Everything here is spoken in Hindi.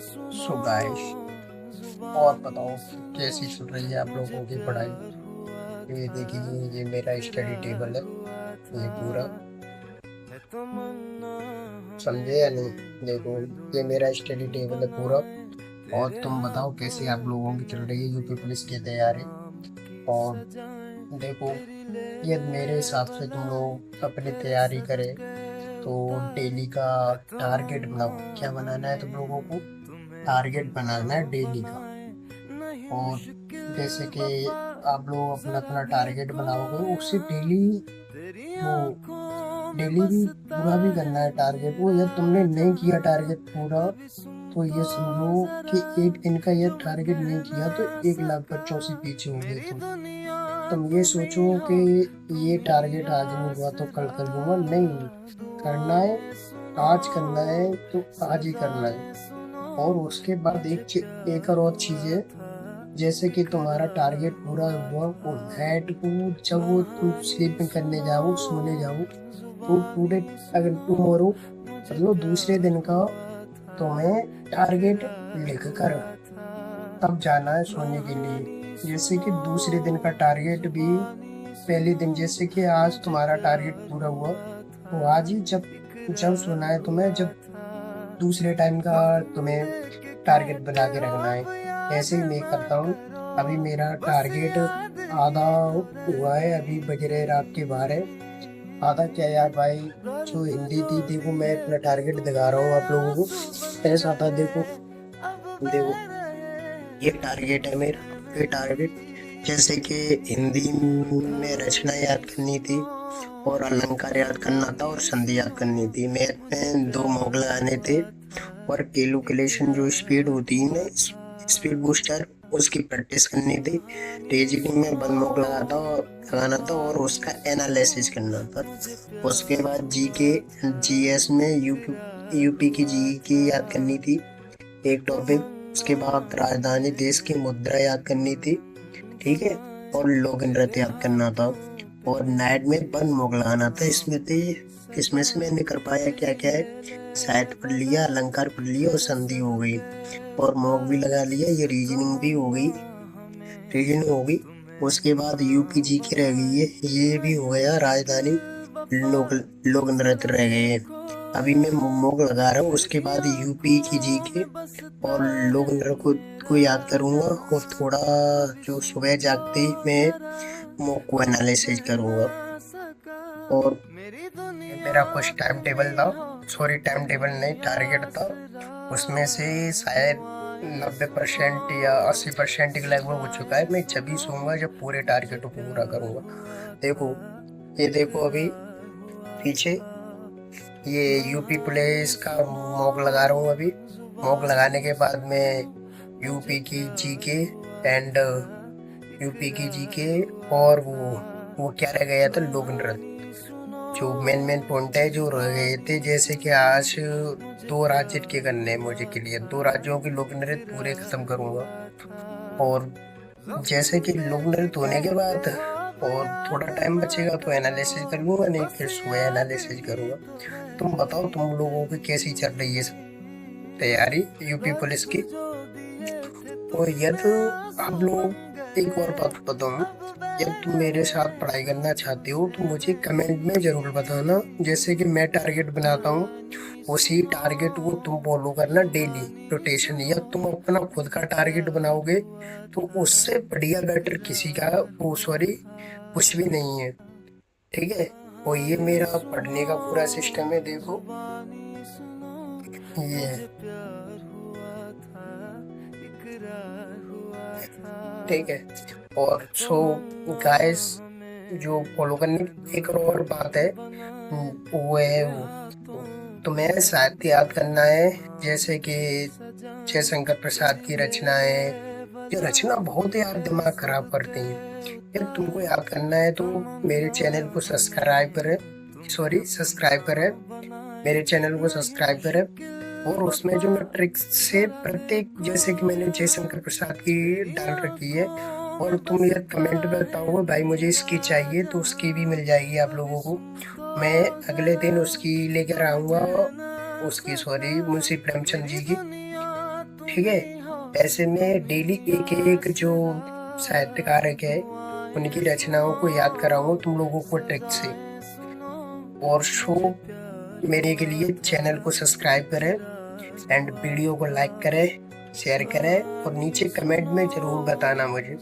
सो गाइस, और बताओ कैसी चल रही है आप लोगों की पढ़ाई। ये देखिए, ये मेरा स्टडी टेबल है, ये पूरा समझे या नहीं। देखो, ये मेरा स्टडी टेबल है पूरा। और तुम बताओ कैसी आप लोगों की चल रही है यूपी पुलिस की तैयारी। और देखो, ये मेरे हिसाब से तुम लोग अपनी तैयारी करें तो डेली का टारगेट बनाओ। क्या बनाना है तुम लोगों को? टारगेट बनाना है डेली का। और जैसे कि आप लोग अपना अपना टारगेट बनाओगे, उससे डेली वो डेली भी पूरा भी करना है टारगेट। वो जब तुमने नहीं किया टारगेट पूरा, तो ये समझो कि एक दिन का ये टारगेट नहीं किया तो 1 लाख बच्चों से पीछे हो गए। तुम ये सोचो कि ये टारगेट आज नहीं हुआ तो कल कर लूंगा, नहीं। करना है, आज करना है तो आज ही करना है। और उसके बाद एक और चीज है। जैसे कि तुम्हारा टारगेट पूरा हुआ, वो नाइट को जब वो तुम स्लीप करने जाओ, सोने जाओ, तो पूरे अगर टुमारो मतलब दूसरे दिन का तुम्हें टारगेट लिख कर तब जाना है सोने के लिए। जैसे कि दूसरे दिन का टारगेट भी पहले दिन, जैसे कि आज तुम्हारा टारगेट पूरा हुआ तो आज ही जब जब सोना है तुम्हें, जब दूसरे टाइम का तुम्हें टारगेट बना के रखना है। ऐसे ही मैं करता हूँ। अभी मेरा टारगेट आधा हुआ है, अभी बज रहे रात के 12। आधा क्या यार भाई, जो हिंदी थी, देखो मैं अपना टारगेट दिखा रहा हूँ आप लोगों को। ऐसा था, देखो देखो, ये टारगेट है मेरा। ये टारगेट जैसे कि हिंदी में रचना याद करनी थी, और अलंकार याद करना था, और संधि याद करनी थी। मैथ में 2 मॉक लगाने थे, और कैलकुलेशन जो स्पीड होती है ना, स्पीड बूस्टर, उसकी प्रैक्टिस करनी थी। रीजनिंग में 1 मॉक लगाना था, और उसका एनालिसिस करना था। उसके बाद जी के जीएस में यूपी की जी की याद करनी थी, एक टॉपिक। उसके बाद राजधानी देश की मुद्रा याद करनी थी, ठीक है। और लोक नृत्य याद करना था। और नाइट में 1 मॉक लगाना था। इसमें से मैंने कर पाया क्या क्या है, साहित्य पढ़ लिया, अलंकार पढ़ लिया, और संधि हो गई, और मॉक भी लगा लिया। ये रीजनिंग भी हो गई, रीजनिंग हो गई। उसके बाद यूपी जी की रह गई है, ये भी हो गया। राजधानी लोक लोक नृत्य रह गए हैं। अभी मैं मॉक लगा रहा हूँ, उसके बाद यूपी की जी के और लोक नृत्य को याद करूंगा। और थोड़ा जो सुबह जागते ही मैं मॉक को एनालिसिस करूंगा। और ये मेरा कुछ टाइम टेबल था, सॉरी टाइम टेबल नहीं, टारगेट था। उसमें से शायद 90% या 80% के लगभग हो चुका है। मैं जब ही सोऊंगा जब पूरे टारगेट को पूरा करूंगा। देखो, ये देखो अभी पीछे, ये यूपी पुलिस का मॉक लगा रहा हूँ अभी। मॉक लगाने के बाद में यूपी की जीके एंड यूपी की जीके, और वो क्या रह गया था, लोक नृत्य। जो मेन मेन पॉइंट है जो रह गए थे, जैसे कि आज 2 राज्य के करने हैं मुझे क्लियर, 2 राज्यों के लोक नृत्य पूरे खत्म करूंगा। और जैसे कि लोक नृत्य होने के बाद और थोड़ा टाइम बचेगा तो एनालिसिस कर लूंगा, नहीं फिर सुबह एनालिसिस करूंगा। तुम बताओ, तुम लोगों की कैसी चल रही है तैयारी यूपी पुलिस की? और यदि आप लोग, एक और बात बताऊं, जब तुम मेरे साथ पढ़ाई करना चाहते हो तो मुझे कमेंट में जरूर बताना। जैसे कि मैं टारगेट बनाता हूँ, उसी टारगेट को तुम फॉलो करना डेली रोटेशन। या तुम अपना खुद का टारगेट बनाओगे तो उससे बढ़िया बेटर किसी का, वो सॉरी, कुछ भी नहीं है, ठीक है। और ये मेरा पढ़ने का पूरा सिस्टम है, देखो ये है, ठीक है। और सो गाइस, जो फॉलो करने की एक और बात है, वो है तुम्हें साहित्य याद करना है। जैसे कि जयशंकर प्रसाद की रचनाएं, ये रचना बहुत यार दिमाग खराब करती हैं। यार तुमको याद करना है तो मेरे चैनल को सब्सक्राइब करें, सॉरी सब्सक्राइब करें, मेरे चैनल को सब्सक्राइब करें। और उसमें जो मैं ट्रिक्स से प्रत्येक, जैसे कि मैंने जयशंकर प्रसाद की डाल रखी है, और तुम ये कमेंट में बताओगे भाई मुझे इसकी चाहिए, तो उसकी भी मिल जाएगी आप लोगों को। मैं अगले दिन उसकी लेकर आऊंगा, उसकी सॉरी मुंशी प्रेमचंद जी की। ठीक है। ऐसे में डेली एक एक जो साहित्यकार है उनकी रचनाओं को याद कराऊंगा तुम लोगों को ट्रिक से। और शो मेरे के लिए चैनल को सब्सक्राइब करें एंड वीडियो को लाइक करें, शेयर करें और नीचे कमेंट में जरूर बताना मुझे।